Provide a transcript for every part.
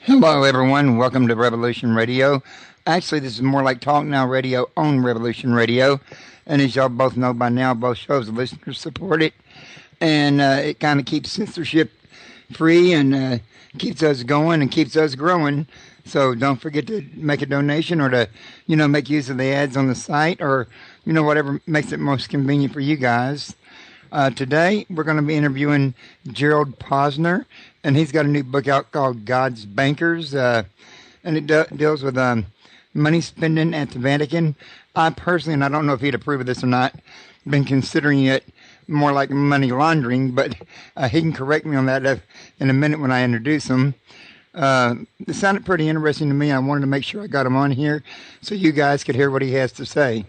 Hello, everyone. Welcome to Revolution Radio. Actually, this is more like Talknow Radio on Revolution Radio. And as y'all both know by now, both shows, listeners support it. And it kind of keeps censorship free and keeps us going and keeps us growing. So don't forget to make a donation or to, make use of the ads on the site or, whatever makes it most convenient for you guys. Today, we're going to be interviewing Gerald Posner, and he's got a new book out called God's Bankers, and it deals with money spending at the Vatican. I personally, and I don't know if he'd approve of this or not, been considering it more like money laundering, but he can correct me on that in a minute when I introduce him. It sounded pretty interesting to me. I wanted to make sure I got him on here so you guys could hear what he has to say.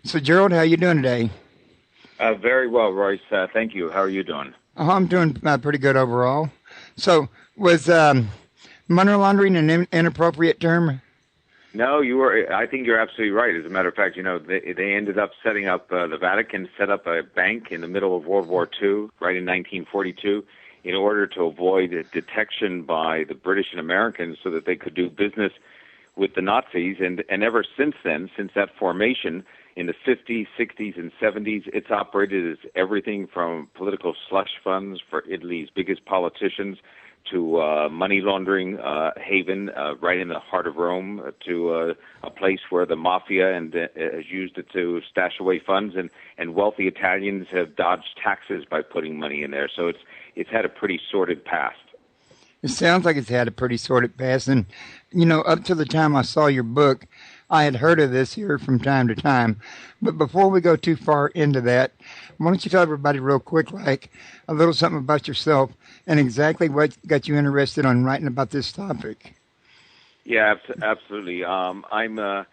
So, Gerald, how you doing today? Very well, Royce. Thank you. How are you doing? I'm doing pretty good overall. So, was money laundering an inappropriate term? No, you were. I think you're absolutely right. As a matter of fact, they ended up setting up the Vatican set up a bank in the middle of World War II, right in 1942, in order to avoid detection by the British and Americans, so that they could do business with the Nazis. And ever since then, since that formation, in the 50s, 60s, and 70s, it's operated as everything from political slush funds for Italy's biggest politicians to money laundering haven right in the heart of Rome, to a place where the mafia has used it to stash away funds, and wealthy Italians have dodged taxes by putting money in there. So it's had a pretty sordid past. It sounds like it's had a pretty sordid past. And, up to the time I saw your book, I had heard of this here from time to time. But before we go too far into that, why don't you tell everybody real quick, like a little something about yourself and exactly what got you interested on writing about this topic? Yeah, absolutely. I'm an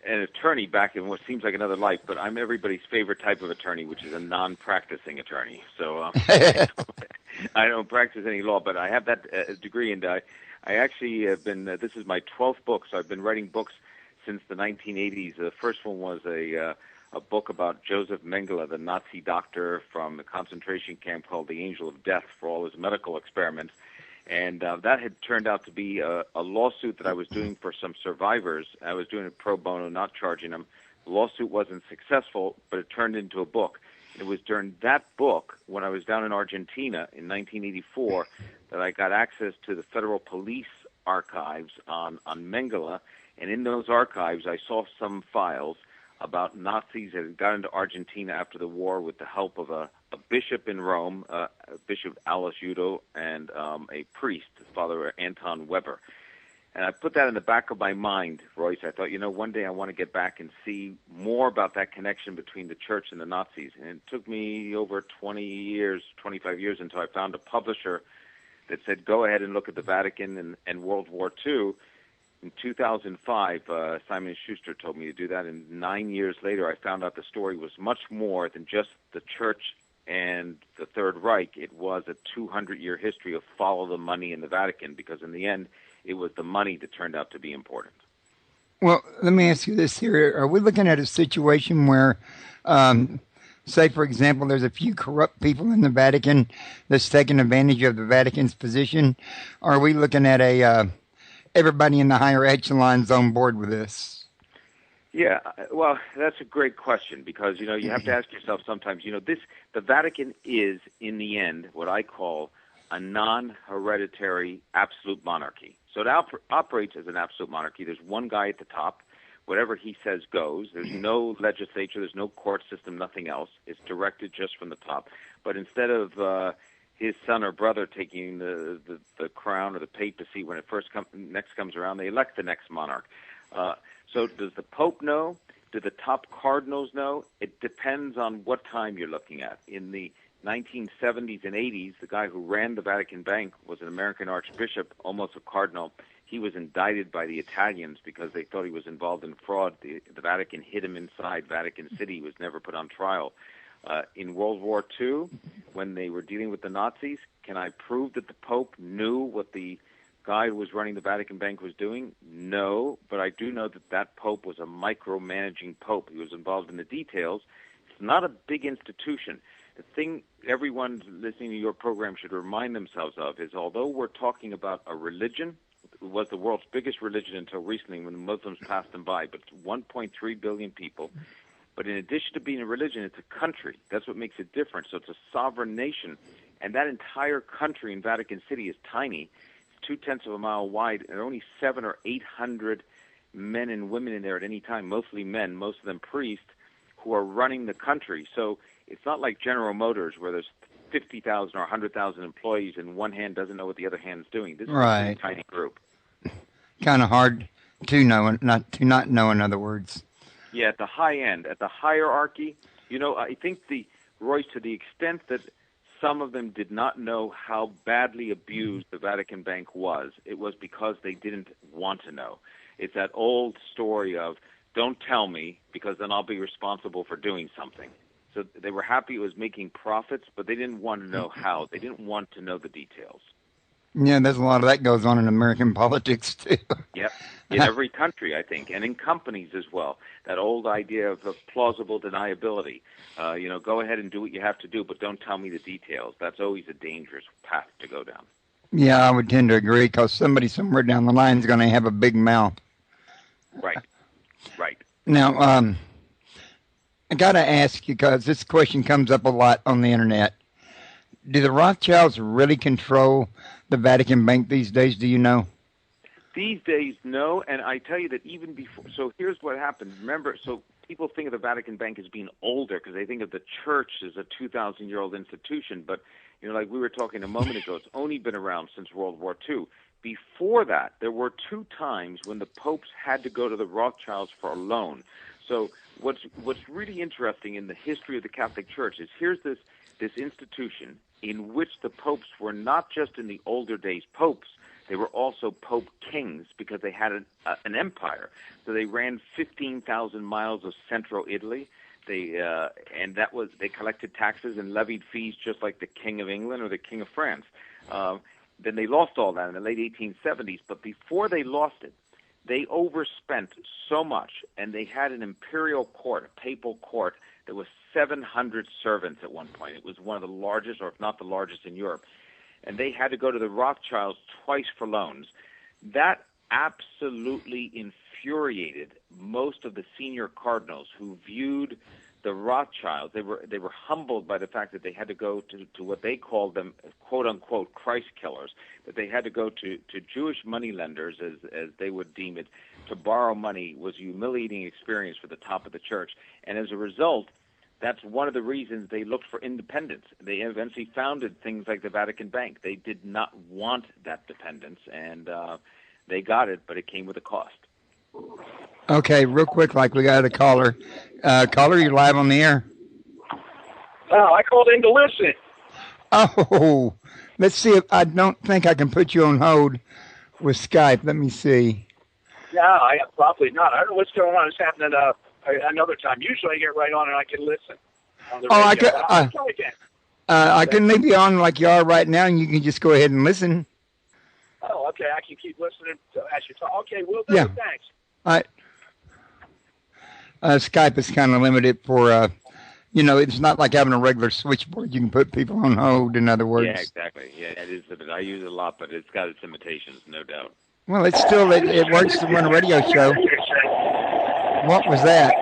attorney back in what seems like another life, but I'm everybody's favorite type of attorney, which is a non-practicing attorney. So I don't practice any law, but I have that degree, and I actually have been, this is my 12th book, so I've been writing books since the 1980s. The first one was a book about Joseph Mengele, the Nazi doctor from the concentration camp called the Angel of Death, for all his medical experiments. And that had turned out to be a lawsuit that I was doing for some survivors. I was doing it pro bono, not charging them. The lawsuit wasn't successful, but it turned into a book. It was during that book, when I was down in Argentina in 1984, that I got access to the federal police archives on Mengele. And in those archives, I saw some files about Nazis that had got into Argentina after the war with the help of a bishop in Rome, Bishop Alice Udo, and a priest, Father Anton Weber. And I put that in the back of my mind, Royce. I thought, one day I want to get back and see more about that connection between the church and the Nazis. And it took me over 20 years, 25 years, until I found a publisher that said, go ahead and look at the Vatican and World War II. In 2005, Simon & Schuster told me to do that, and 9 years later, I found out the story was much more than just the church and the Third Reich. It was a 200-year history of follow the money in the Vatican, because in the end, it was the money that turned out to be important. Well, let me ask you this here. Are we looking at a situation where, say, for example, there's a few corrupt people in the Vatican that's taking advantage of the Vatican's position? Or are we looking at everybody in the higher echelons on board with this? Yeah, well, that's a great question, because, you have to ask yourself sometimes, the Vatican is, in the end, what I call a non-hereditary absolute monarchy. So it operates as an absolute monarchy. There's one guy at the top. Whatever he says goes. There's no legislature. There's no court system, nothing else. It's directed just from the top. But instead of his son or brother taking the crown or the papacy when it next comes around, they elect the next monarch. So does the Pope know? Do the top cardinals know? It depends on what time you're looking at. In the 1970s and 80s, the guy who ran the Vatican Bank was an American archbishop, almost a cardinal. He was indicted by the Italians because they thought he was involved in fraud. The Vatican hid him inside Vatican City. He was never put on trial. In World War II, when they were dealing with the Nazis, can I prove that the Pope knew what the guy who was running the Vatican Bank was doing? No, but I do know that that Pope was a micromanaging Pope. He was involved in the details. It's not a big institution. The thing everyone listening to your program should remind themselves of is, although we're talking about a religion, we're was the world's biggest religion until recently when the Muslims passed them by, but 1.3 billion people. But in addition to being a religion, it's a country. That's what makes it different. So it's a sovereign nation. And that entire country in Vatican City is tiny. It's 0.2 of a mile wide. There are only 700 or 800 men and women in there at any time, mostly men, most of them priests, who are running the country. So it's not like General Motors where there's 50,000 or 100,000 employees and one hand doesn't know what the other hand's doing. This is a tiny group. Kind of hard to know, not know, in other words. Yeah, at the high end, at the hierarchy, I think Royce, to the extent that some of them did not know how badly abused the Vatican Bank was, it was because they didn't want to know. It's that old story of, don't tell me because then I'll be responsible for doing something. So they were happy it was making profits, but they didn't want to know how. They didn't want to know the details. Yeah, there's a lot of that goes on in American politics, too. Yep, in every country, I think, and in companies as well. That old idea of plausible deniability. Go ahead and do what you have to do, but don't tell me the details. That's always a dangerous path to go down. Yeah, I would tend to agree, because somebody somewhere down the line is going to have a big mouth. Right. Now, I got to ask you, because this question comes up a lot on the Internet. Do the Rothschilds really control the Vatican Bank these days? Do you know? These days, no. And I tell you that even before. So here's what happened. Remember, so people think of the Vatican Bank as being older because they think of the church as a 2,000-year-old institution. But, like we were talking a moment ago, it's only been around since World War II. Before that, there were 2 times when the popes had to go to the Rothschilds for a loan. So what's really interesting in the history of the Catholic Church is here's this institution in which the popes were not just in the older days popes, they were also pope kings because they had an empire. So they ran 15,000 miles of central Italy. They collected taxes and levied fees just like the King of England or the King of France. Then they lost all that in the late 1870s. But before they lost it, they overspent so much, and they had an imperial court, a papal court, that was 700 servants at one point. It was one of the largest, or if not the largest, in Europe. And they had to go to the Rothschilds twice for loans. That absolutely infuriated most of the senior cardinals who viewed the Rothschilds. They were humbled by the fact that they had to go to what they called them, quote-unquote, Christ killers, that they had to go to Jewish moneylenders, as they would deem it, to borrow money was a humiliating experience for the top of the church. And as a result, that's one of the reasons they looked for independence. They eventually founded things like the Vatican Bank. They did not want that dependence, and they got it, but it came with a cost. Okay, real quick, like we got a caller. Caller, you're live on the air. Oh, I called in to listen. Oh, let's see. I don't think I can put you on hold with Skype. Let me see. No, probably not. I don't know what's going on. It's happening another time. Usually I get right on and I can listen on the radio. I can leave you on like you are right now, and you can just go ahead and listen. Oh, okay. I can keep listening as you talk. Okay, we'll do. Yeah. Thanks. Skype is kind of limited for, it's not like having a regular switchboard. You can put people on hold, in other words. Yeah, exactly. Yeah, it is. I use it a lot, but it's got its limitations, no doubt. Well, it's still, it works to run a radio show. What was that?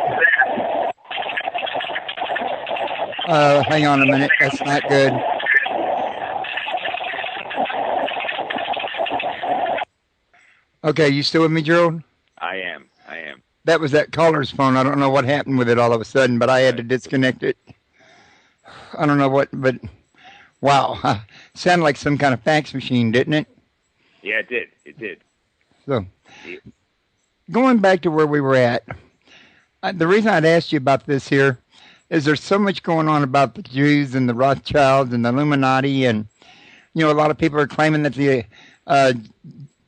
Hang on a minute. That's not good. Okay, you still with me, Gerald? I am. That was that caller's phone. I don't know what happened with it all of a sudden, but I had to disconnect it. I don't know what, but wow. Sounded like some kind of fax machine, didn't it? Yeah, it did. So, going back to where we were at, the reason I'd asked you about this here is there's so much going on about the Jews and the Rothschilds and the Illuminati, and, a lot of people are claiming that the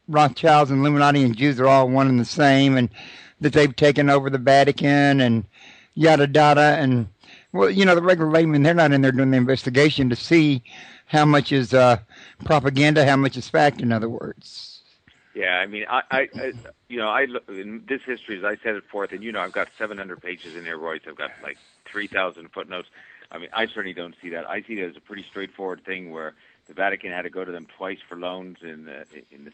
Rothschilds and Illuminati and Jews are all one and the same, and that they've taken over the Vatican and yada yada. And, well, the regular layman, they're not in there doing the investigation to see how much is propaganda, how much is fact, in other words. Yeah, I mean, I look in this history, as I set it forth, and I've got 700 pages in there, Royce. I've got like 3,000 footnotes. I mean, I certainly don't see that. I see it as a pretty straightforward thing where The Vatican had to go to them twice for loans in the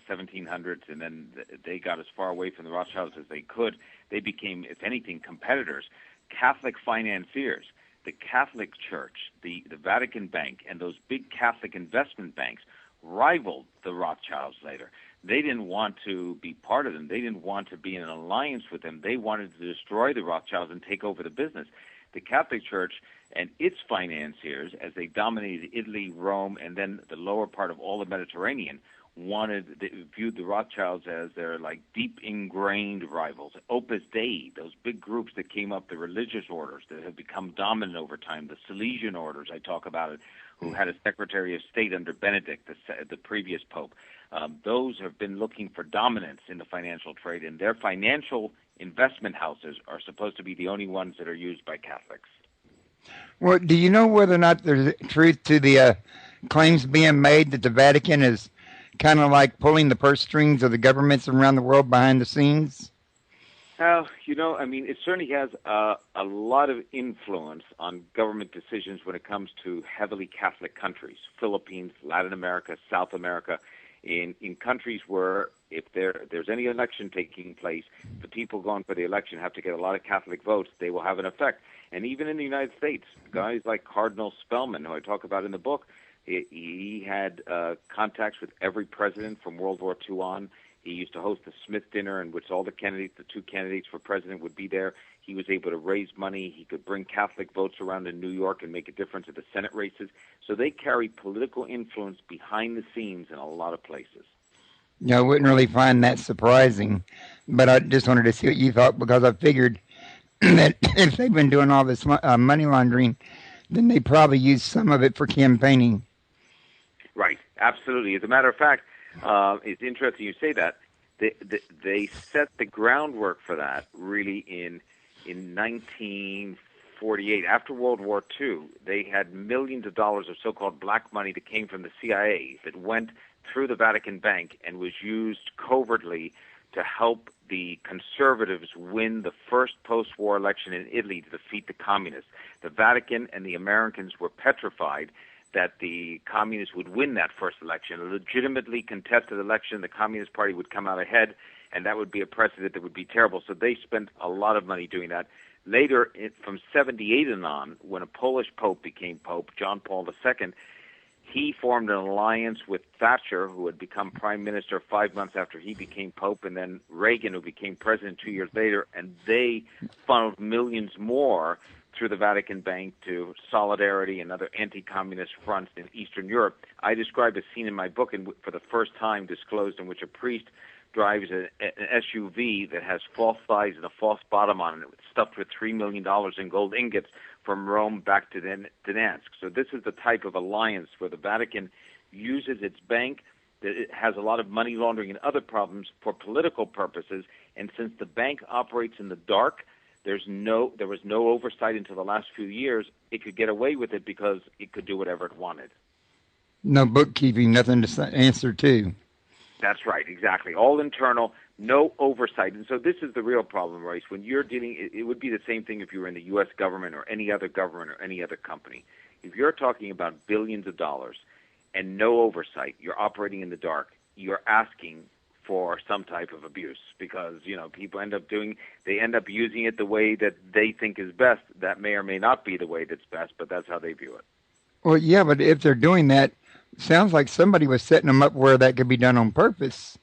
1700s, and then they got as far away from the Rothschilds as they could. They became, if anything, competitors. Catholic financiers, the Catholic Church, the Vatican Bank, and those big Catholic investment banks rivaled the Rothschilds later. They didn't want to be part of them. They didn't want to be in an alliance with them. They wanted to destroy the Rothschilds and take over the business. The Catholic Church and its financiers, as they dominated Italy, Rome, and then the lower part of all the Mediterranean, viewed the Rothschilds as their deep ingrained rivals. Opus Dei, those big groups that came up, the religious orders that have become dominant over time, the Salesian orders, I talk about it, who had a Secretary of State under Benedict, the previous pope. Those have been looking for dominance in the financial trade, and their financial investment houses are supposed to be the only ones that are used by Catholics. Well, do you know whether or not there's truth to the claims being made that the Vatican is kind of like pulling the purse strings of the governments around the world behind the scenes? It certainly has a lot of influence on government decisions when it comes to heavily Catholic countries, Philippines, Latin America, South America, in countries where if there's any election taking place, the people going for the election have to get a lot of Catholic votes, they will have an effect. And even in the United States, guys like Cardinal Spellman, who I talk about in the book, he had contacts with every president from World War II on. He used to host the Smith Dinner in which all the two candidates for president would be there. He was able to raise money. He could bring Catholic votes around in New York and make a difference at the Senate races. So they carry political influence behind the scenes in a lot of places. I wouldn't really find that surprising, but I just wanted to see what you thought, because I figured that if they've been doing all this money laundering, then they probably use some of it for campaigning. Right, absolutely. As a matter of fact, it's interesting you say that. They set the groundwork for that really in 1948. After World War II, they had millions of dollars of so-called black money that came from the CIA that went through the Vatican Bank and was used covertly to help the conservatives win the first post-war election in Italy to defeat the communists. The Vatican and the Americans were petrified that the communists would win that first election. A legitimately contested election, the Communist Party would come out ahead, and that would be a precedent that would be terrible. So they spent a lot of money doing that. Later, from 78 and on, when a Polish pope became pope, John Paul II, he formed an alliance with Thatcher, who had become prime minister 5 months after he became pope, and then Reagan, who became president 2 years later, and they funneled millions more through the Vatican Bank to Solidarity and other anti-communist fronts in Eastern Europe. I describe a scene in my book for the first time disclosed in which a priest drives an SUV that has false sides and a false bottom on it, stuffed with $3 million in gold ingots from Rome back to Gdansk. So this is the type of alliance where the Vatican uses its bank, that it has a lot of money laundering and other problems for political purposes, and since the bank operates in the dark, there was no oversight until the last few years. It could get away with it because it could do whatever it wanted. No bookkeeping, nothing to answer to. That's right, exactly. All internal, no oversight. And so this is the real problem, Royce. When you're dealing, it would be the same thing if you were in the U.S. government or any other company. If you're talking about billions of dollars and no oversight, you're operating in the dark, you're asking for some type of abuse, because people end up using it the way that they think is best. That may or may not be the way that's best, but that's how they view it. Well, yeah, but if they're doing that, sounds like somebody was setting them up where that could be done on purpose.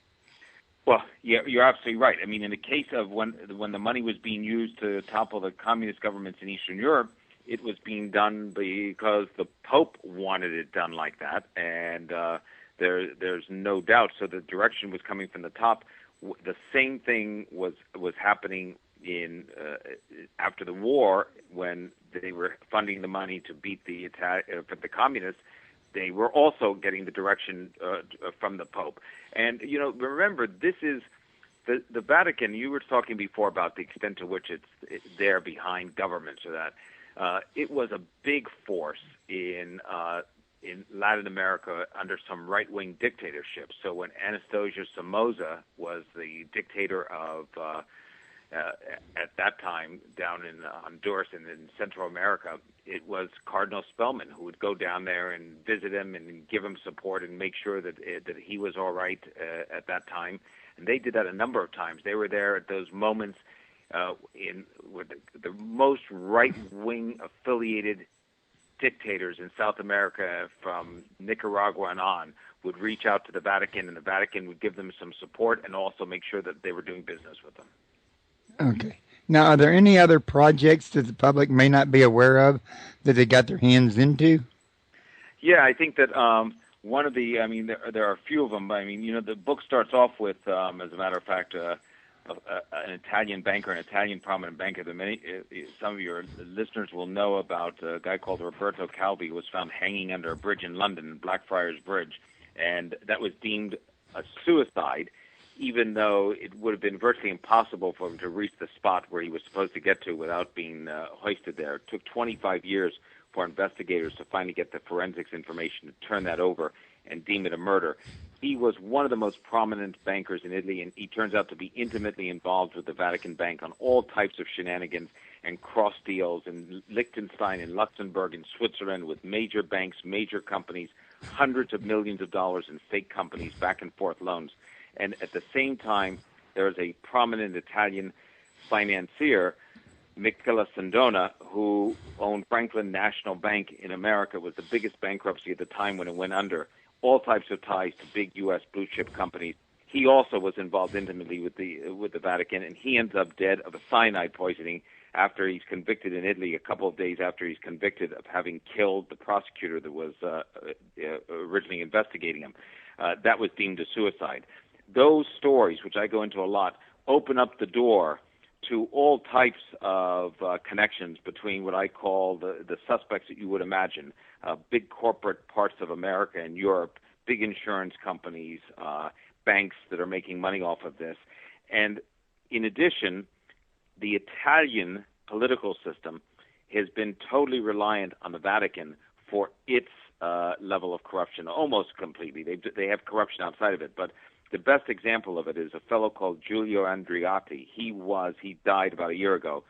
Well, yeah, you're absolutely right. I mean, in the case of when the money was being used to topple the communist governments in Eastern Europe, it was being done because the Pope wanted it done like that, and there's no doubt. So the direction was coming from the top. The same thing was happening in after the war when they were funding the money to beat the communists. They were also getting the direction from the Pope. And remember, this is the Vatican. You were talking before about the extent to which it's there behind governments, or that it was a big force in Latin America under some right-wing dictatorships. So when Anastasio Somoza was the dictator of at that time down in Honduras and in Central America, it was Cardinal Spellman who would go down there and visit him and give him support and make sure that he was all right at that time. And they did that a number of times. They were there at those moments with the most right-wing affiliated dictators in South America, from Nicaragua and on, would reach out to the Vatican, and the Vatican would give them some support and also make sure that they were doing business with them. Okay. Now, are there any other projects that the public may not be aware of that they got their hands into? Yeah, I think that one of the, there are a few of them. The book starts off with, as a matter of fact, an Italian banker, an Italian prominent banker that some of your listeners will know about, a guy called Roberto Calvi, who was found hanging under a bridge in London, Blackfriars Bridge, and that was deemed a suicide, even though it would have been virtually impossible for him to reach the spot where he was supposed to get to without being hoisted there. It took 25 years for investigators to finally get the forensics information to turn that over and deem it a murder. He was one of the most prominent bankers in Italy, and he turns out to be intimately involved with the Vatican Bank on all types of shenanigans and cross deals in Liechtenstein and Luxembourg and Switzerland with major banks, major companies, hundreds of millions of dollars in fake companies, back and forth loans. And at the same time, there is a prominent Italian financier, Michela Sindona, who owned Franklin National Bank in America, was the biggest bankruptcy at the time when it went under. All types of ties to big U.S. blue chip companies. He also was involved intimately with the Vatican, and he ends up dead of a cyanide poisoning after he's convicted in Italy, a couple of days after he's convicted of having killed the prosecutor that was originally investigating him. That was deemed a suicide. Those stories, which I go into a lot, open up the door to all types of connections between what I call the suspects that you would imagine, big corporate parts of America and Europe, big insurance companies, banks that are making money off of this. And in addition, the Italian political system has been totally reliant on the Vatican for its level of corruption, almost completely. They have corruption outside of it, but the best example of it is a fellow called Giulio Andreotti. He died about a year ago.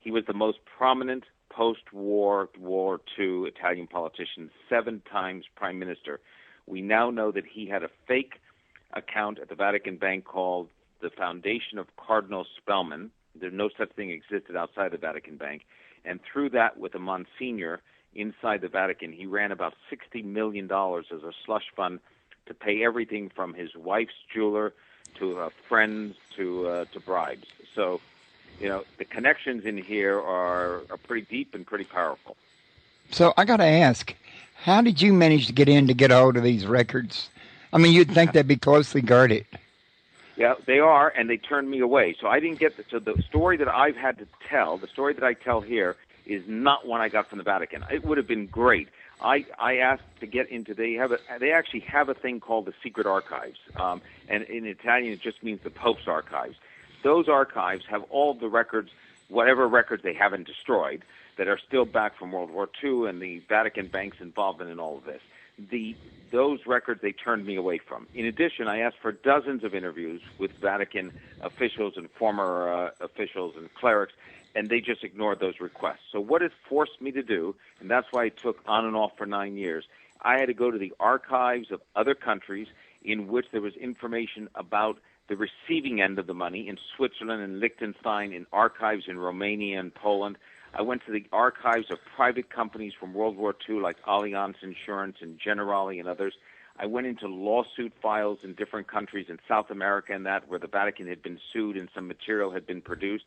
He was the most prominent post-War War II Italian politician, 7 times prime minister. We now know that he had a fake account at the Vatican Bank called the Foundation of Cardinal Spellman. No such thing existed outside the Vatican Bank. And through that, with a Monsignor inside the Vatican, he ran about $60 million as a slush fund to pay everything from his wife's jeweler to friends to bribes. So, the connections in here are pretty deep and pretty powerful. So I got to ask, how did you manage to get a hold of these records? I mean, you'd think they'd be closely guarded. Yeah, they are, and they turned me away. So I didn't get so the story that I've had to tell, the story that I tell here, is not one I got from the Vatican. It would have been great. I asked to get into. They actually have a thing called the secret archives, and in Italian it just means the Pope's archives. Those archives have all the records, whatever records they haven't destroyed, that are still back from World War II and the Vatican Bank's involvement in all of this. Those records they turned me away from. In addition, I asked for dozens of interviews with Vatican officials and former officials and clerics, and they just ignored those requests. So what it forced me to do, and that's why it took on and off for 9 years, I had to go to the archives of other countries in which there was information about the receiving end of the money in Switzerland and Liechtenstein, in archives in Romania and Poland. I went to the archives of private companies from World War II like Allianz Insurance and Generali and others. I went into lawsuit files in different countries in South America and that where the Vatican had been sued and some material had been produced.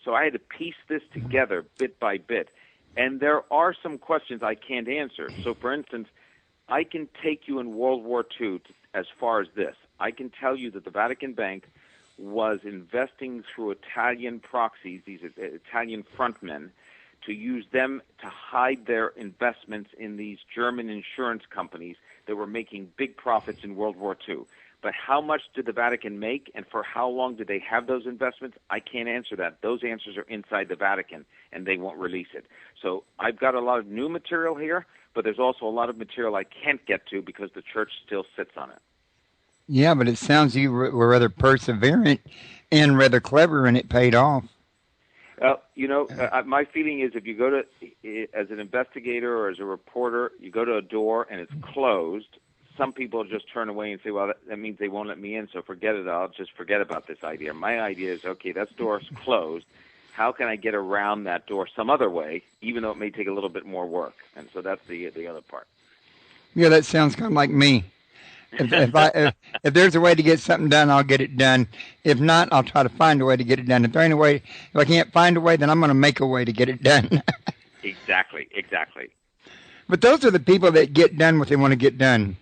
So I had to piece this together bit by bit. And there are some questions I can't answer. So, for instance, I can take you in World War II as far as this. I can tell you that the Vatican Bank was investing through Italian proxies, these Italian frontmen, to use them to hide their investments in these German insurance companies that were making big profits in World War II. But how much did the Vatican make, and for how long did they have those investments? I can't answer that. Those answers are inside the Vatican, and they won't release it. So I've got a lot of new material here, but there's also a lot of material I can't get to because the church still sits on it. Yeah, but it sounds you were rather perseverant and rather clever, and it paid off. My feeling is if you go to, as an investigator or as a reporter, you go to a door and it's closed, some people just turn away and say, well, that means they won't let me in, so forget it. I'll just forget about this idea. My idea is, okay, that door's closed. How can I get around that door some other way, even though it may take a little bit more work? And so that's the other part. Yeah, that sounds kind of like me. If there's a way to get something done, I'll get it done. If not, I'll try to find a way to get it done. If I can't find a way, then I'm going to make a way to get it done. Exactly. But those are the people that get done what they want to get done,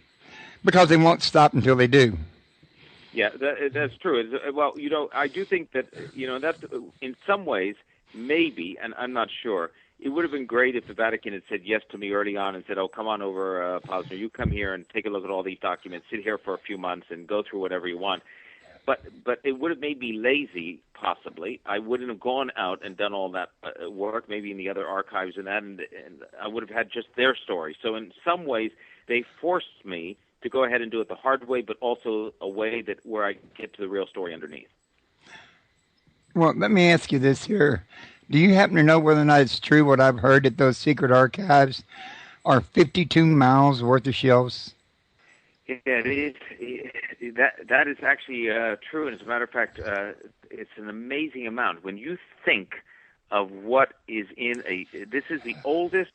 because they won't stop until they do. Yeah, that's true. Well, I do think that, that's in some ways, maybe, and I'm not sure, it would have been great if the Vatican had said yes to me early on and said, oh, come on over, Posner, you come here and take a look at all these documents, sit here for a few months and go through whatever you want. But it would have made me lazy, possibly. I wouldn't have gone out and done all that work, maybe in the other archives and that, and I would have had just their story. So in some ways, they forced me to go ahead and do it the hard way, but also a way where I get to the real story underneath. Well, let me ask you this here. Do you happen to know whether or not it's true what I've heard, that those secret archives are 52 miles worth of shelves? Yeah, it is. That is actually true, and as a matter of fact, it's an amazing amount. When you think of what is this is the oldest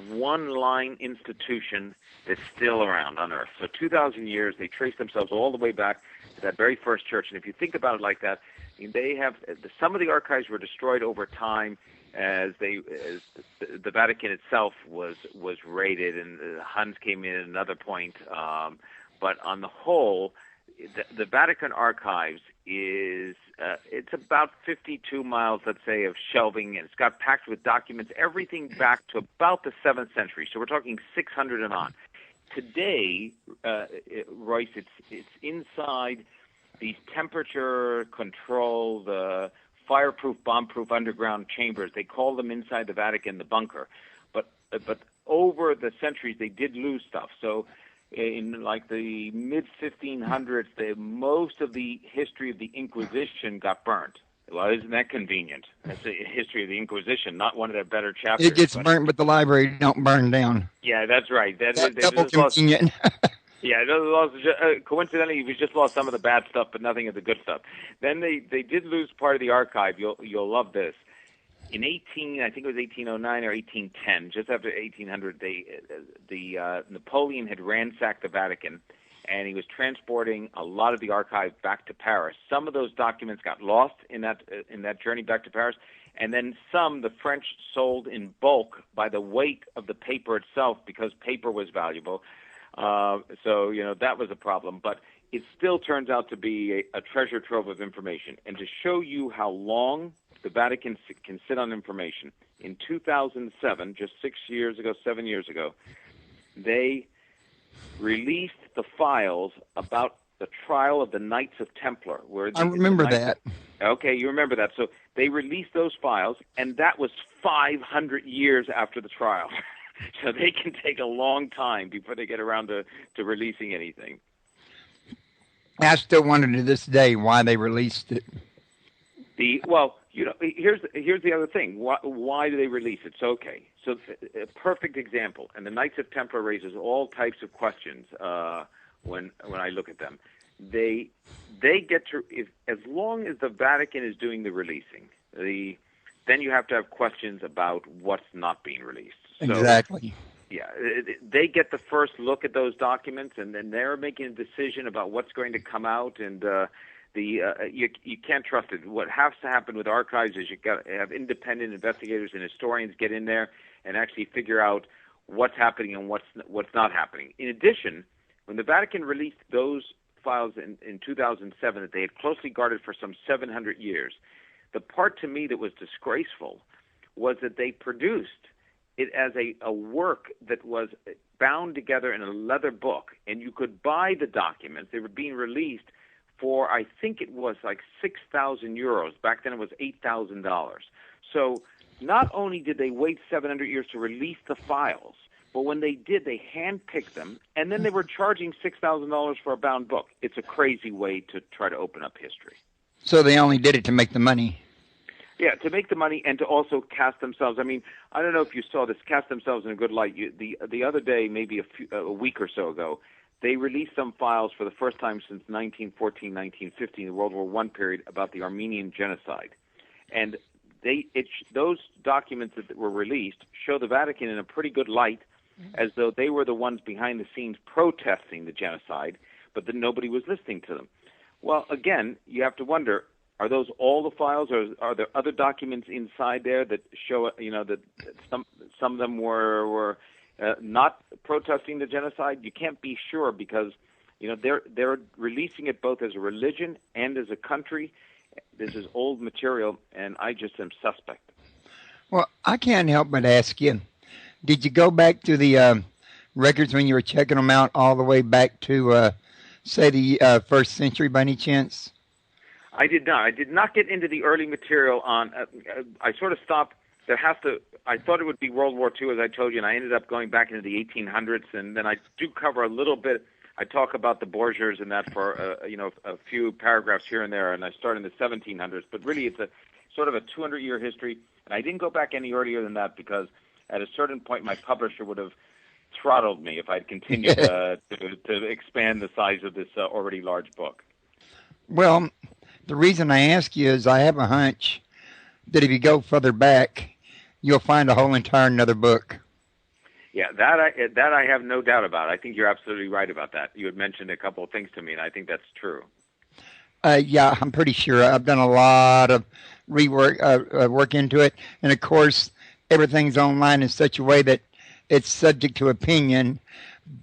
one-line institution that's still around on Earth. So 2,000 years, they trace themselves all the way back to that very first church. And if you think about it like that, they have some of the archives were destroyed over time as the Vatican itself was raided, and the Huns came in at another point. But on the whole, the Vatican archives is it's about 52 miles, let's say, of shelving, and it's got packed with documents, everything back to about the 7th century. So we're talking 600 and on. Today, Royce, it's inside these temperature-controlled, fireproof, bomb-proof underground chambers. They call them inside the Vatican the bunker. But over the centuries, they did lose stuff. So in like the mid-1500s, most of the history of the Inquisition got burnt. Well, isn't that convenient? That's the history of the Inquisition, not one of their better chapters. It gets burnt, but the library don't burn down. Yeah, that's right. That's double convenient. Yeah, coincidentally, we just lost some of the bad stuff, but nothing of the good stuff. Then they did lose part of the archive. You'll love this. In I think it was 1809 or 1810, just after 1800, Napoleon had ransacked the Vatican, and he was transporting a lot of the archive back to Paris. Some of those documents got lost in that journey back to Paris, and then some the French sold in bulk by the weight of the paper itself, because paper was valuable. So that was a problem, but it still turns out to be a treasure trove of information. And to show you how long the Vatican can sit on information, in 2007, just 7 years ago, they released the files about the trial of the Knights of Templar. I remember that. Okay, you remember that. So they released those files, and that was 500 years after the trial. So they can take a long time before they get around to releasing anything. I still wonder to this day why they released it. Here's the other thing. Why do they release it? So, okay. So a perfect example, and the Knights of Templar raises all types of questions when I look at them. They get to, as long as the Vatican is doing the releasing, then you have to have questions about what's not being released. So, exactly. Yeah, they get the first look at those documents, and then they're making a decision about what's going to come out, and you can't trust it. What has to happen with archives is you got to have independent investigators and historians get in there and actually figure out what's happening and what's not happening. In addition, when the Vatican released those files in 2007 that they had closely guarded for some 700 years, the part to me that was disgraceful was that they produced it as a work that was bound together in a leather book, and you could buy the documents. They were being released for, I think it was like 6,000 euros. Back then it was $8,000. So not only did they wait 700 years to release the files, but when they did, they handpicked them, and then they were charging $6,000 for a bound book. It's a crazy way to try to open up history. So they only did it to make the money. Yeah, to make the money and to also cast themselves. I mean, I don't know if you saw this, cast themselves in a good light. The other day, maybe a week or so ago, they released some files for the first time since 1914, 1915, the World War I period, about the Armenian genocide. And those documents that were released show the Vatican in a pretty good light, as though they were the ones behind the scenes protesting the genocide, but that nobody was listening to them. Well, again, you have to wonder, are those all the files, or are there other documents inside there that show, that some of them were not protesting the genocide? You can't be sure because, they're releasing it both as a religion and as a country. This is old material, and I just am suspect. Well, I can't help but ask you, did you go back to the records when you were checking them out all the way back to, say, the first century by any chance? I did not. I did not get into the early material on. I sort of stopped. I thought it would be World War II, as I told you, and I ended up going back into the 1800s, and then I do cover a little bit. I talk about the Borgias and that for a few paragraphs here and there, and I start in the 1700s. But really, it's a sort of a 200-year history, and I didn't go back any earlier than that because at a certain point, my publisher would have throttled me if I'd continued to expand the size of this already large book. Well, the reason I ask you is I have a hunch that if you go further back, you'll find a whole entire another book. Yeah, that I have no doubt about. I think you're absolutely right about that. You had mentioned a couple of things to me, and I think that's true. Yeah, I'm pretty sure. I've done a lot of work into it, and of course, everything's online in such a way that it's subject to opinion.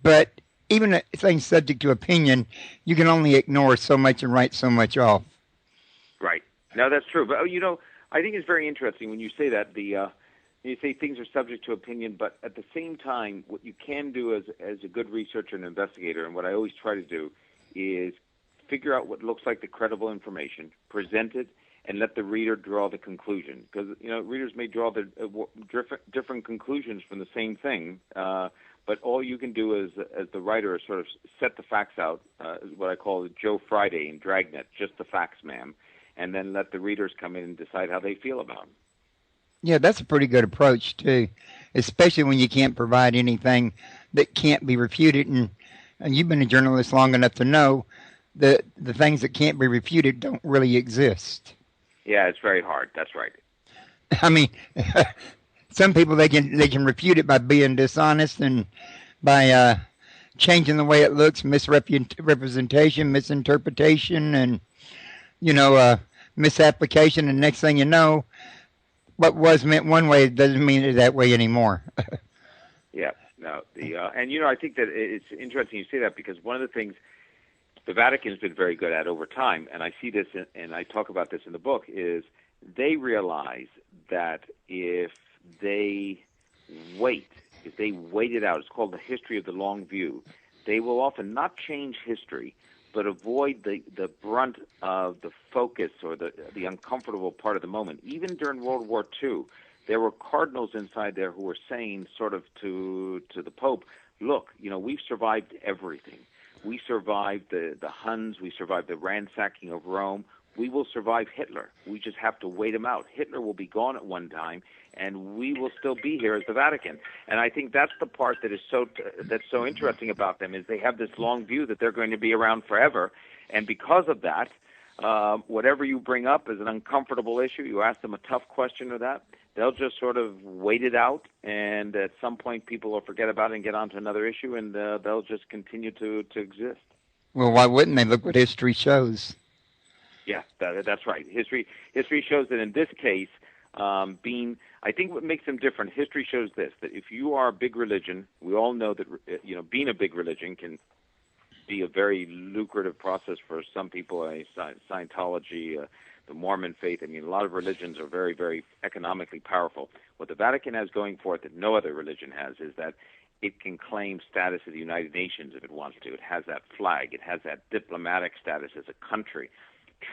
But even if things subject to opinion, you can only ignore so much and write so much off. Right. No, that's true. But I think it's very interesting when you say that. You say things are subject to opinion, but at the same time, what you can do as a good researcher and investigator, and what I always try to do, is figure out what looks like the credible information, present it, and let the reader draw the conclusion. Because readers may draw the different conclusions from the same thing, but all you can do as the writer is sort of set the facts out, what I call Joe Friday in Dragnet, just the facts, ma'am, and then let the readers come in and decide how they feel about them. Yeah, that's a pretty good approach, too, especially when you can't provide anything that can't be refuted. And you've been a journalist long enough to know that the things that can't be refuted don't really exist. Yeah, it's very hard. That's right. I mean, some people, they can refute it by being dishonest and by changing the way it looks, misrepresentation, misinterpretation, and, misapplication. And next thing you know, what was meant one way doesn't mean it that way anymore. Yeah, no. And I think that it's interesting you say that because one of the things the Vatican has been very good at over time, and I see this and I talk about this in the book, is they realize that if they wait it out, it's called the history of the long view, they will often not change history, but avoid the brunt of the focus or the uncomfortable part of the moment. Even during World War II, there were cardinals inside there who were saying sort of to the Pope, look, we've survived everything. We survived the Huns. We survived the ransacking of Rome. We will survive Hitler. We just have to wait him out. Hitler will be gone at one time, and we will still be here as the Vatican. And I think that's the part that's so interesting about them, is they have this long view that they're going to be around forever. And because of that, whatever you bring up as an uncomfortable issue, you ask them a tough question or that, they'll just sort of wait it out, and at some point people will forget about it and get on to another issue, and they'll just continue to exist. Well, why wouldn't they? Look what history shows. Yeah, that's right. History shows that in this case, I think what makes them different, history shows this, that if you are a big religion, we all know that, being a big religion can be a very lucrative process for some people, Scientology, the Mormon faith. I mean, a lot of religions are very, very economically powerful. What the Vatican has going for it that no other religion has is that it can claim status of the United Nations if it wants to. It has that flag. It has that diplomatic status as a country.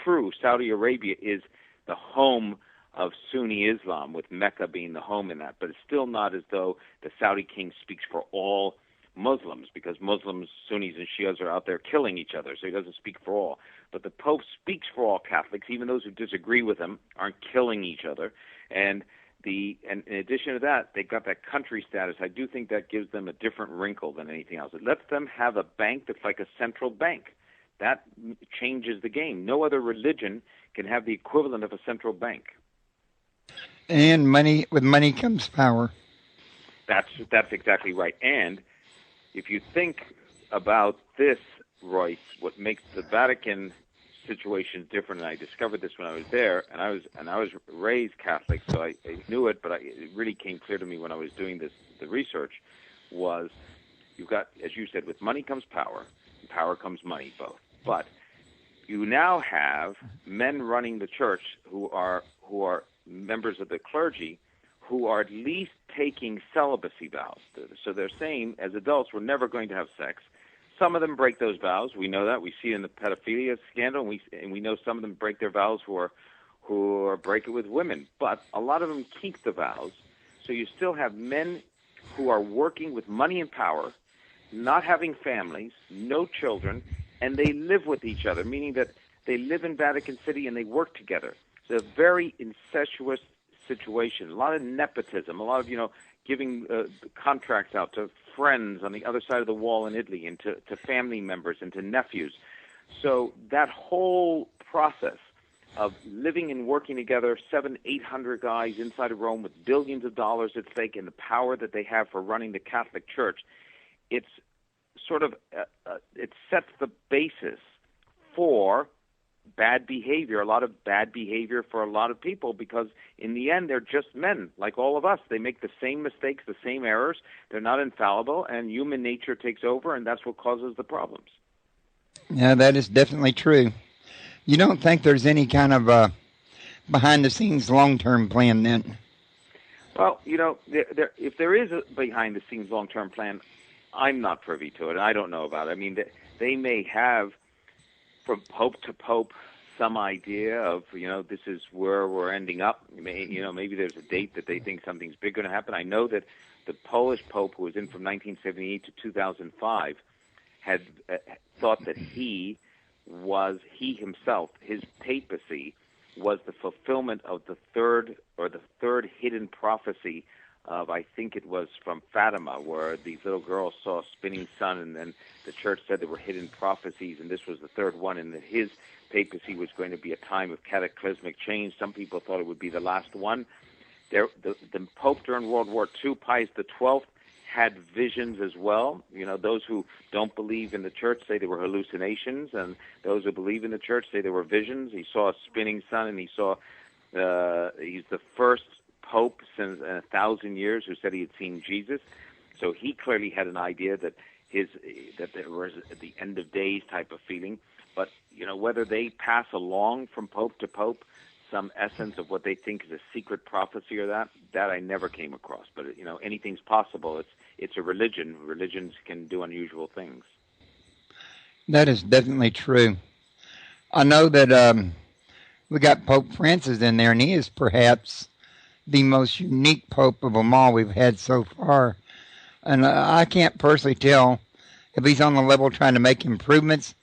True, Saudi Arabia is the home of Sunni Islam, with Mecca being the home in that, but it's still not as though the Saudi king speaks for all Muslims, because Muslims, Sunnis, and Shias are out there killing each other, so he doesn't speak for all. but the Pope speaks for all Catholics. Even those who disagree with him aren't killing each other. And in addition to that, they've got that country status. I do think that gives them a different wrinkle than anything else. It lets them have a bank that's like a central bank. That changes the game. No other religion can have the equivalent of a central bank. And with money comes power. That's exactly right. And if you think about this, Royce, what makes the Vatican situation different, and I discovered this when I was there, and I was raised Catholic, so I knew it, but it really came clear to me when I was doing the research, was you've got, as you said, with money comes power, and power comes money, both. But you now have men running the church who are members of the clergy who are at least taking celibacy vows. So they're saying, as adults, we're never going to have sex. Some of them break those vows. We know that. We see it in the pedophilia scandal, and we know some of them break their vows who break it with women. But a lot of them keep the vows. So you still have men who are working with money and power, not having families, no children, and they live with each other, meaning that they live in Vatican City and they work together. It's a very incestuous situation, a lot of nepotism, a lot of, giving contracts out to friends on the other side of the wall in Italy and to family members and to nephews. So that whole process of living and working together, 700-800 guys inside of Rome with billions of dollars at stake and the power that they have for running the Catholic Church, it's sort of, it sets the basis for bad behavior, a lot of bad behavior for a lot of people, because in the end they're just men like all of us. They make the same mistakes, the same errors. They're not infallible, and human nature takes over, and that's what causes the problems. Yeah, that is definitely true. You don't think there's any kind of behind-the-scenes long-term plan then? Well, if there is a behind-the-scenes long-term plan, I'm not privy to it, and I don't know about it. I mean, they may have, from pope to pope, some idea of, this is where we're ending up. Maybe there's a date that they think something's big going to happen. I know that the Polish pope, who was in from 1978 to 2005, had thought that he himself, his papacy, was the fulfillment of the third hidden prophecy of, I think it was from Fatima, where these little girls saw a spinning sun, and then the church said there were hidden prophecies, and this was the third one, and that his papacy was going to be a time of cataclysmic change. Some people thought it would be the last one. The Pope during World War II, Pius XII, had visions as well. Those who don't believe in the church say they were hallucinations, and those who believe in the church say they were visions. He saw a spinning sun, and he saw he's the first Pope since 1,000 years who said he had seen Jesus. So he clearly had an idea that there was the end of days type of feeling. But whether they pass along from Pope to Pope some essence of what they think is a secret prophecy or that I never came across. But anything's possible. It's a religion. Religions can do unusual things. That is definitely true. I know that we got Pope Francis in there, and he is perhaps the most unique pope of them all we've had so far. And I can't personally tell if he's on the level trying to make improvements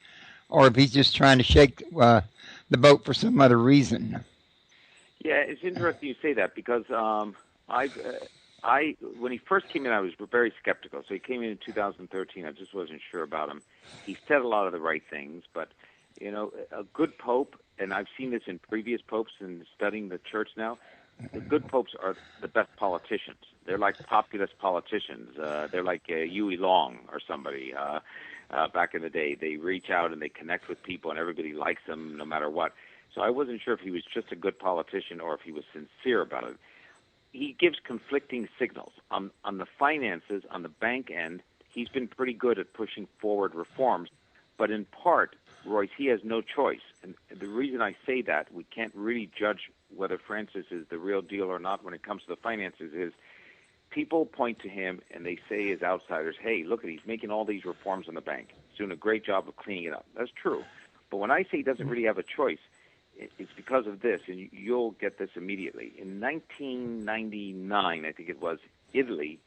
or if he's just trying to shake the boat for some other reason. Yeah, it's interesting you say that, because when he first came in, I was very skeptical. So he came in 2013. I just wasn't sure about him. He said a lot of the right things, but a good pope, and I've seen this in previous popes and studying the church now, the good popes are the best politicians. They're like populist politicians. They're like Huey Long or somebody back in the day. They reach out and they connect with people, and everybody likes them no matter what. So I wasn't sure if he was just a good politician or if he was sincere about it. He gives conflicting signals. On the finances, on the bank end, he's been pretty good at pushing forward reforms. But in part, Royce, he has no choice. And the reason I say that, we can't really judge whether Francis is the real deal or not when it comes to the finances, is people point to him and they say as outsiders, hey, look, he's making all these reforms on the bank. He's doing a great job of cleaning it up. That's true. But when I say he doesn't really have a choice, it's because of this, and you'll get this immediately. In 1999, I think it was, Italy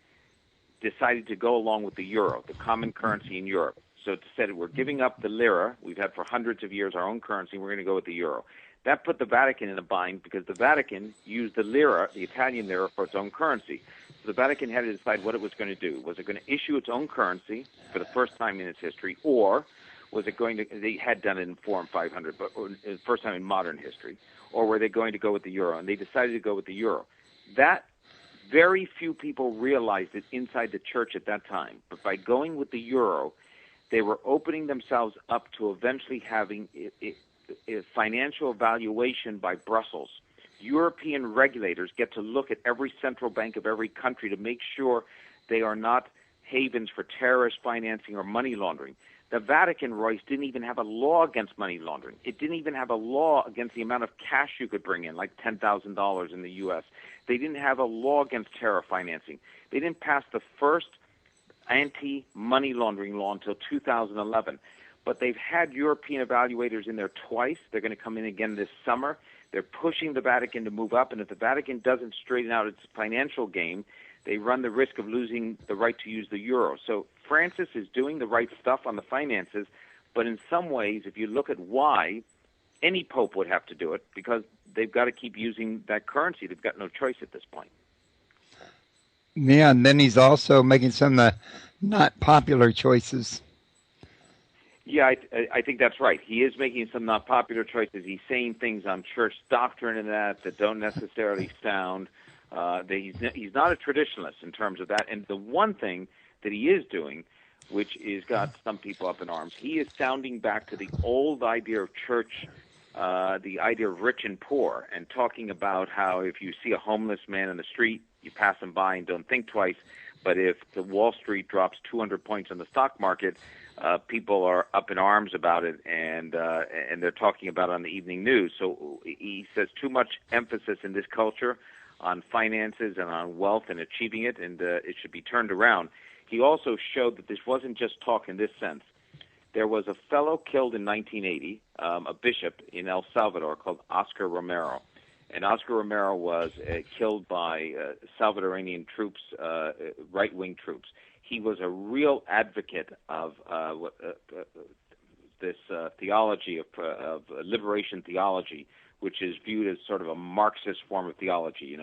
decided to go along with the euro, the common currency in Europe. So it said we're giving up the lira we've had for hundreds of years, our own currency. We're going to go with the euro. That put the Vatican in a bind because the Vatican used the lira, the Italian lira, for its own currency. So the Vatican had to decide what it was going to do. Was it going to issue its own currency for the first time in its history, or was it going to, they had done it in 400 and 500, but the first time in modern history, or were they going to go with the euro? And they decided to go with the euro. That very few people realized it inside the church at that time. But by going with the euro, they were opening themselves up to eventually having a financial evaluation by Brussels. European regulators get to look at every central bank of every country to make sure they are not havens for terrorist financing or money laundering. The Vatican, Royce, didn't even have a law against money laundering. It didn't even have a law against the amount of cash you could bring in, like $10,000 in the U.S. They didn't have a law against terror financing. They didn't pass the first anti-money laundering law until 2011. But they've had European evaluators in there twice. They're going to come in again this summer. They're pushing the Vatican to move up, and if the Vatican doesn't straighten out its financial game, they run the risk of losing the right to use the euro. So Francis is doing the right stuff on the finances, but in some ways, if you look at why, any pope would have to do it because they've got to keep using that currency. They've got no choice at this point. Yeah, and then he's also making some of the not popular choices. Yeah, I think that's right. He is making some not popular choices. He's saying things on church doctrine and that don't necessarily sound. He's not a traditionalist in terms of that. And the one thing that he is doing, which has got some people up in arms, he is sounding back to the old idea of church, the idea of rich and poor, and talking about how if you see a homeless man in the street, you pass him by and don't think twice. But if the Wall Street drops 200 points on the stock market, people are up in arms about it, and they're talking about it on the evening news. So he says too much emphasis in this culture on finances and on wealth and achieving it, and it should be turned around. He also showed that this wasn't just talk in this sense. There was a fellow killed in 1980, a bishop in El Salvador called Oscar Romero. And Oscar Romero was killed by Salvadorian troops, right-wing troops. He was a real advocate of this theology of liberation theology, which is viewed as sort of a Marxist form of theology.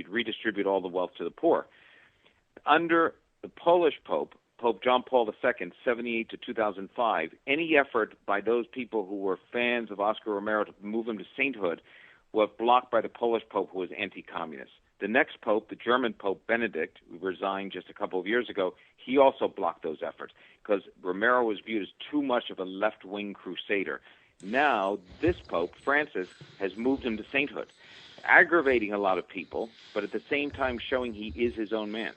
Redistribute all the wealth to the poor. Under the Polish Pope, Pope John Paul II, 78 to 2005, any effort by those people who were fans of Oscar Romero to move him to sainthood was blocked by the Polish Pope, who was anti-communist. The next Pope, the German Pope Benedict, who resigned just a couple of years ago, he also blocked those efforts because Romero was viewed as too much of a left-wing crusader. Now, this Pope, Francis, has moved him to sainthood, aggravating a lot of people, but at the same time showing he is his own man.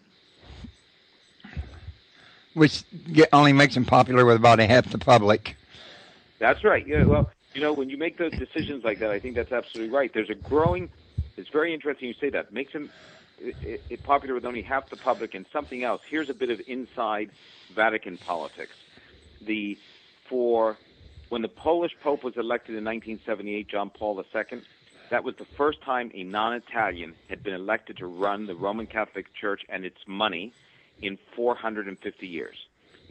Which only makes him popular with about half the public. That's right. Yeah, well, when you make those decisions like that, I think that's absolutely right. There's a growing... It's very interesting you say that. Makes him popular with only half the public and something else. Here's a bit of inside Vatican politics. When the Polish Pope was elected in 1978, John Paul II, that was the first time a non-Italian had been elected to run the Roman Catholic Church and its money in 450 years.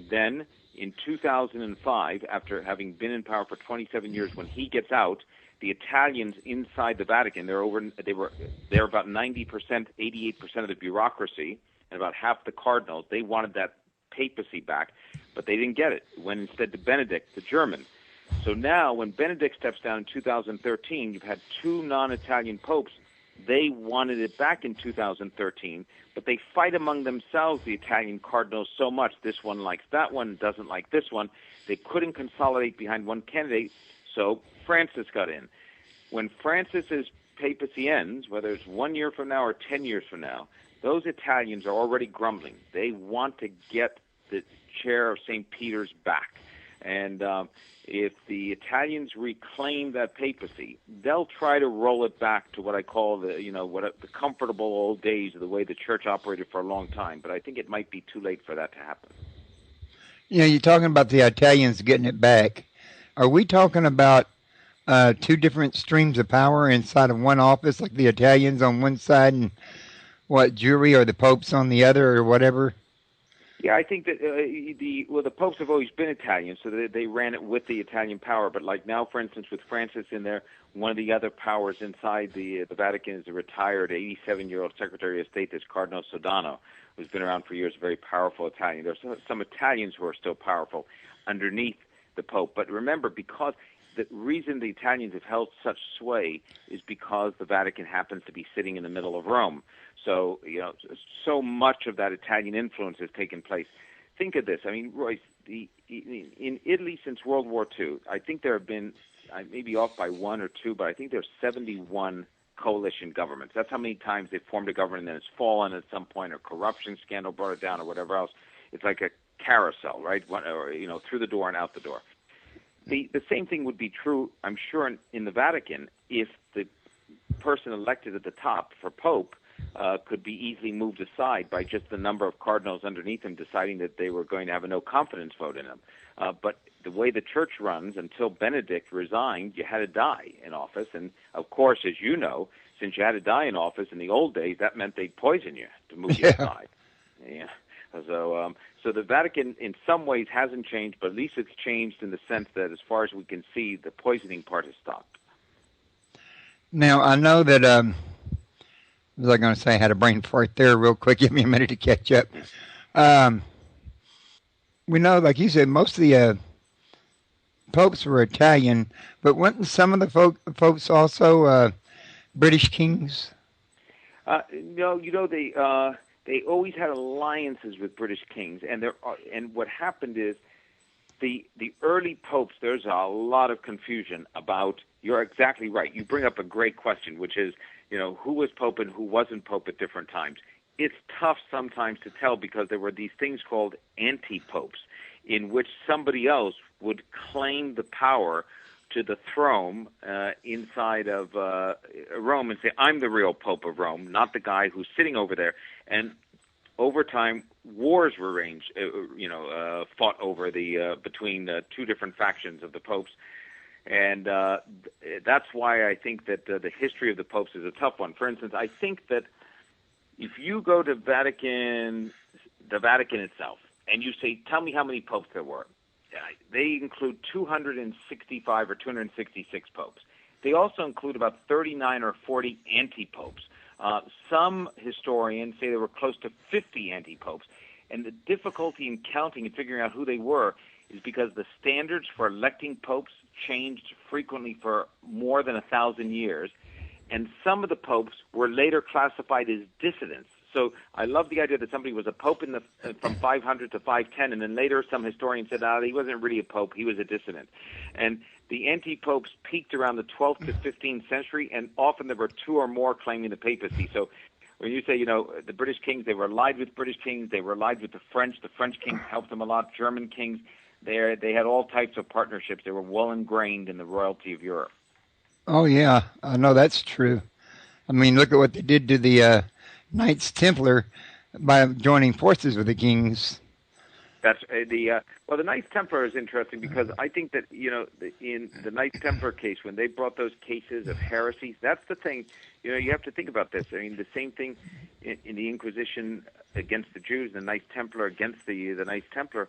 Then, in 2005, after having been in power for 27 years, when he gets out, the Italians inside the Vatican, they're about 90%, 88% of the bureaucracy, and about half the cardinals. They wanted that papacy back, but they didn't get it. It went instead to Benedict, the German. So now, when Benedict steps down in 2013, you've had two non-Italian popes. They wanted it back in 2013, but they fight among themselves, the Italian cardinals, so much. This one likes that one, doesn't like this one. They couldn't consolidate behind one candidate, so Francis got in. When Francis's papacy ends, whether it's 1 year from now or 10 years from now, those Italians are already grumbling. They want to get the chair of St. Peter's back. And if the Italians reclaim that papacy, they'll try to roll it back to what I call the comfortable old days of the way the church operated for a long time. But I think it might be too late for that to happen. You're talking about the Italians getting it back. Are we talking about two different streams of power inside of one office, like the Italians on one side and Jewry or the popes on the other or whatever? Yeah, I think that the popes have always been Italian, so they ran it with the Italian power. But like now, for instance, with Francis in there, one of the other powers inside the Vatican is a retired 87-year-old Secretary of State, that's Cardinal Sodano, who's been around for years, a very powerful Italian. There's some Italians who are still powerful underneath the Pope. But remember, because the reason the Italians have held such sway is because the Vatican happens to be sitting in the middle of Rome. So, so much of that Italian influence has taken place. Think of this. I mean, Royce, in Italy since World War II, I think there have been, I may be off by one or two, but I think there's 71 coalition governments. That's how many times they've formed a government and then it's fallen at some point, or corruption scandal brought it down, or whatever else. It's like a carousel, right? Or, through the door and out the door. The same thing would be true, I'm sure, in the Vatican if the person elected at the top for Pope could be easily moved aside by just the number of cardinals underneath him deciding that they were going to have a no-confidence vote in him. But the way the church runs, until Benedict resigned, you had to die in office. And, of course, as you know, since you had to die in office in the old days, that meant they'd poison you to move you aside. Yeah. So the Vatican, in some ways, hasn't changed, but at least it's changed in the sense that, as far as we can see, the poisoning part has stopped. Now, I know that, was I going to say, I had a brain fart there real quick. Give me a minute to catch up. We know, like you said, most of the popes were Italian, but weren't some of the folks also British kings? No, they always had alliances with British kings, and what happened is the early popes. There's a lot of confusion about. You're exactly right. You bring up a great question, which is, who was pope and who wasn't pope at different times. It's tough sometimes to tell because there were these things called anti-popes, in which somebody else would claim the power to the throne inside of Rome and say, I'm the real Pope of Rome, not the guy who's sitting over there. And over time, wars were fought over between two different factions of the popes. And that's why I think that the history of the popes is a tough one. For instance, I think that if you go to the Vatican itself, and you say, tell me how many popes there were, they include 265 or 266 popes. They also include about 39 or 40 anti-popes. Some historians say there were close to 50 anti-popes. And the difficulty in counting and figuring out who they were is because the standards for electing popes changed frequently for more than 1,000 years. And some of the popes were later classified as dissidents. So I love the idea that somebody was a pope from 500 to 510, and then later some historians said, he wasn't really a pope, he was a dissident. And the anti-popes peaked around the 12th to 15th century, and often there were two or more claiming the papacy. So when you say, the British kings, they were allied with British kings, they were allied with the French kings helped them a lot, German kings, they had all types of partnerships. They were well ingrained in the royalty of Europe. Oh, yeah, I know that's true. I mean, look at what they did to the Knights Templar by joining forces with the kings. That's the Knights Templar is interesting because I think that in the Knights Templar case, when they brought those cases of heresies, that's the thing. You have to think about this. I mean, the same thing in the Inquisition against the Jews, the Knights Templar against the Knights Templar.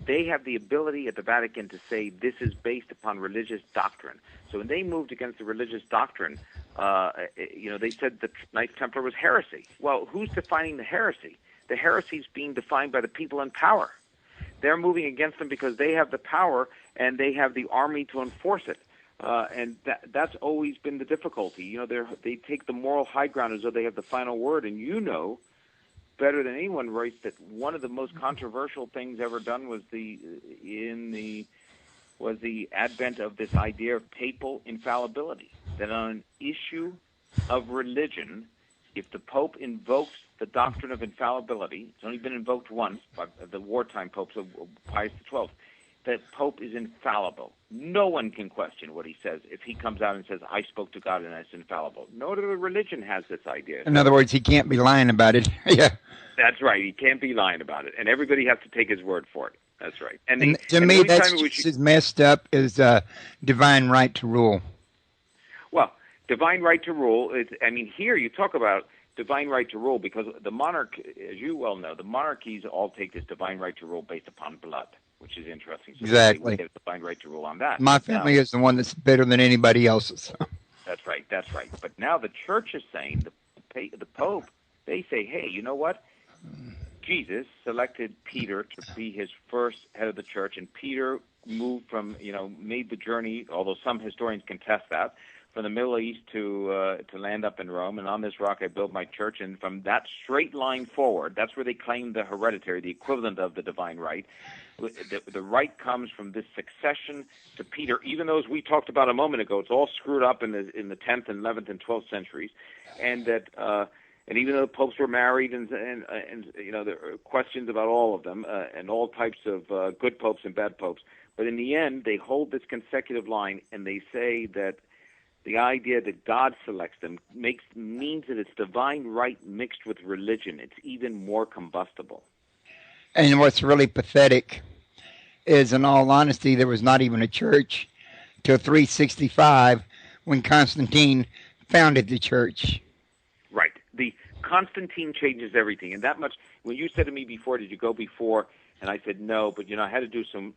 They have the ability at the Vatican to say this is based upon religious doctrine. So when they moved against the religious doctrine, they said the Knights Templar was heresy. Well, who's defining the heresy? The heresy is being defined by the people in power. They're moving against them because they have the power and they have the army to enforce it. And that's always been the difficulty. They take the moral high ground as though they have the final word. And better than anyone, Royce, that one of the most controversial things ever done was the advent of this idea of papal infallibility. That on an issue of religion, if the Pope invokes the doctrine of infallibility, it's only been invoked once by the wartime popes of Pius XII, that Pope is infallible. No one can question what he says if he comes out and says, I spoke to God and it's infallible. No other religion has this idea. In other words, he can't be lying about it. Yeah. That's right. He can't be lying about it. And everybody has to take his word for it. That's right. And to me, that's just as messed up as divine right to rule. Well, divine right to rule is, here you talk about divine right to rule, because the monarch, as you well know, the monarchies all take this divine right to rule based upon blood, which is interesting. So exactly. they have a divine right to rule on that. My family is the one that's better than anybody else's. That's right. That's right. But now the church is saying, the Pope, they say, hey, you know what? Jesus selected Peter to be his first head of the church, and Peter moved from, made the journey, although some historians contest that, from the Middle East to land up in Rome, and on this rock I built my church, and from that straight line forward, that's where they claim the hereditary, the equivalent of the divine right. The right comes from this succession to Peter, even though, as we talked about a moment ago, it's all screwed up in the 10th and 11th and 12th centuries, and that and even though the popes were married, and there are questions about all of them, and all types of good popes and bad popes, but in the end they hold this consecutive line, and they say that the idea that God selects them means that it's divine right mixed with religion. It's even more combustible. And what's really pathetic is, in all honesty, there was not even a church till 365 when Constantine founded the church. Right. The Constantine changes everything, and that much. When you said to me before, did you go before? And I said no, but I had to do some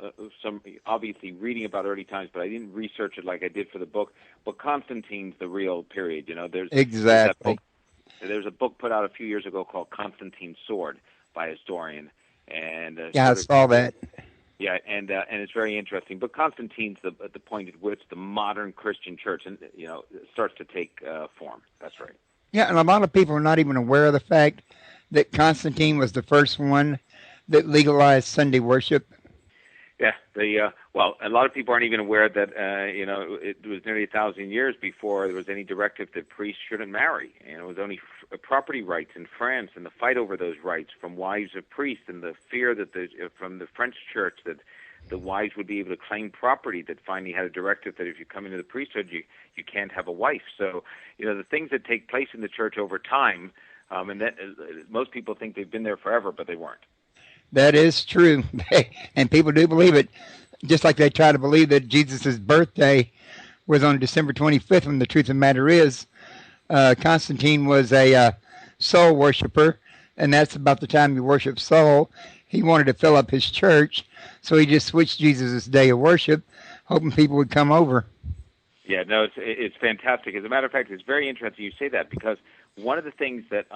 obviously reading about early times, but I didn't research it like I did for the book. But Constantine's the real period. Exactly. There's a book put out a few years ago called Constantine's Sword by a historian, and I saw that. Yeah, and it's very interesting. But Constantine's the point at which the modern Christian church starts to take form. That's right. Yeah, and a lot of people are not even aware of the fact that Constantine was the first one that legalized Sunday worship. Yeah, a lot of people aren't even aware that it was nearly 1,000 years before there was any directive that priests shouldn't marry, and it was only property rights in France, and the fight over those rights from wives of priests, and the fear that from the French church that the wives would be able to claim property, that finally had a directive that if you come into the priesthood, you can't have a wife. So the things that take place in the church over time, and that most people think they've been there forever, but they weren't. That is true, and people do believe it, just like they try to believe that Jesus' birthday was on December 25th, when the truth of the matter is Constantine was a Sol worshiper, and that's about the time he worshipped Sol. He wanted to fill up his church, so he just switched Jesus' day of worship, hoping people would come over. Yeah, no, it's fantastic. As a matter of fact, it's very interesting you say that, because one of the things that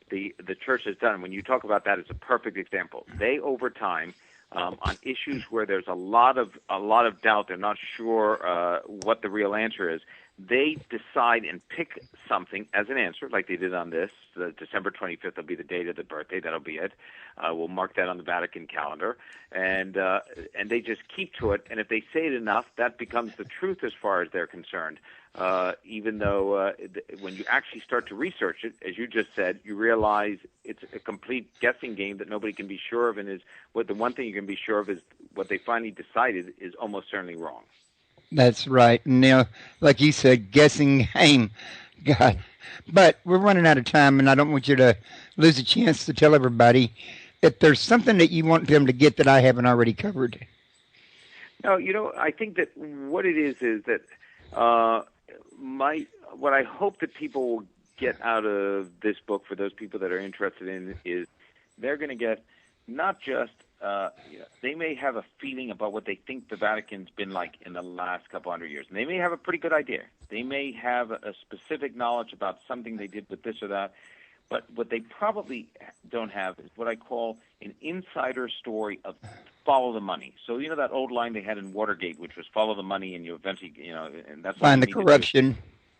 the church has done, when you talk about that, is a perfect example. They, over time, on issues where there's a lot of doubt, they're not sure what the real answer is, they decide and pick something as an answer, like they did on this. December 25th will be the date of the birthday. That'll be it. We'll mark that on the Vatican calendar, and they just keep to it. And if they say it enough, that becomes the truth as far as they're concerned. Even though when you actually start to research it, as you just said, you realize it's a complete guessing game that nobody can be sure of, and is what the one thing you can be sure of is what they finally decided is almost certainly wrong. That's right. And like you said, guessing game. God. But we're running out of time, and I don't want you to lose a chance to tell everybody if there's something that you want them to get that I haven't already covered. No, I think that what it is that what I hope that people will get out of this book, for those people that are interested in, is they're going to get not just they may have a feeling about what they think the Vatican's been like in the last couple hundred years, and they may have a pretty good idea. They may have a specific knowledge about something they did with this or that, but what they probably don't have is what I call an insider story of follow the money. So that old line they had in Watergate, which was follow the money, and you eventually and that's find the corruption.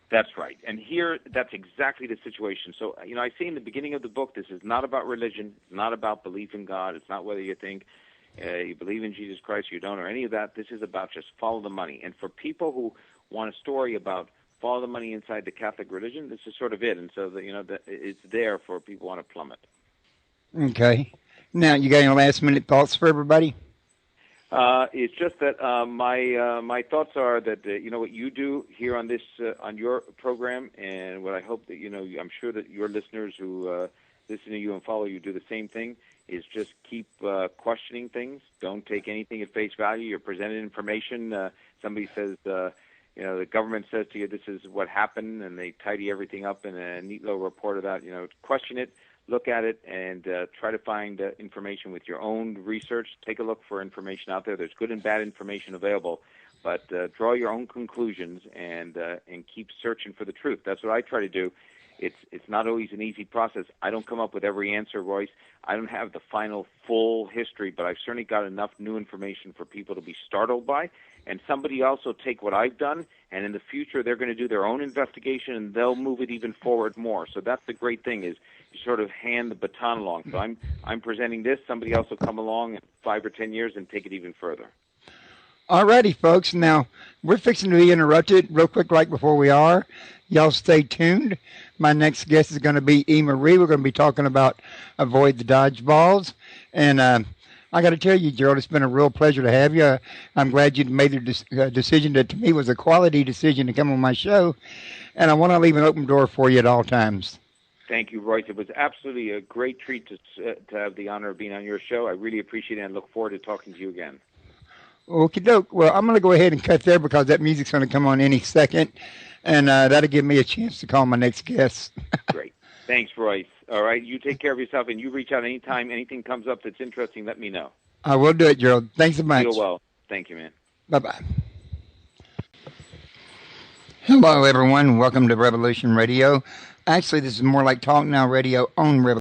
That's right. And here, that's exactly the situation. So, I say in the beginning of the book, this is not about religion. It's not about belief in God. It's not whether you think you believe in Jesus Christ or you don't, or any of that. This is about just follow the money. And for people who want a story about follow the money inside the Catholic religion, this is sort of it. And so, it's there for people who want to plumb it. Okay. Now, you got any last-minute thoughts for everybody? It's just that my thoughts are that what you do here on this on your program, and what I hope that I'm sure that your listeners who listen to you and follow you do the same thing, is just keep questioning things. Don't take anything at face value. You're presented information. Somebody says the government says to you, this is what happened, and they tidy everything up in a neat little report of that. Question it, look at it, and try to find information with your own research. Take a look for information out there. There's good and bad information available, but draw your own conclusions and keep searching for the truth. That's what I try to do. It's not always an easy process. I don't come up with every answer, Royce. I don't have the final full history, but I've certainly got enough new information for people to be startled by. And somebody also take what I've done, and in the future they're going to do their own investigation, and they'll move it even forward more. So that's the great thing, is you sort of hand the baton along. So I'm presenting this. Somebody else will come along in 5 or 10 years and take it even further. Alrighty, folks. Now, we're fixing to be interrupted real quick right before we are. Y'all stay tuned. My next guest is going to be E. Marie. We're going to be talking about Avoid the Dodgeballs. And I got to tell you, Gerald, it's been a real pleasure to have you. I'm glad you made the decision that to me was a quality decision to come on my show. And I want to leave an open door for you at all times. Thank you, Royce. It was absolutely a great treat to have the honor of being on your show. I really appreciate it and look forward to talking to you again. Okie doke. Well, I'm going to go ahead and cut there because that music's going to come on any second, and that'll give me a chance to call my next guest. Great. Thanks, Royce. All right. You take care of yourself, and you reach out anytime anything comes up that's interesting. Let me know. I will do it, Gerald. Thanks so much. Feel well. Thank you, man. Bye-bye. Hello, everyone. Welcome to Revolution Radio. Actually, this is more like Talknow Radio on Revolution.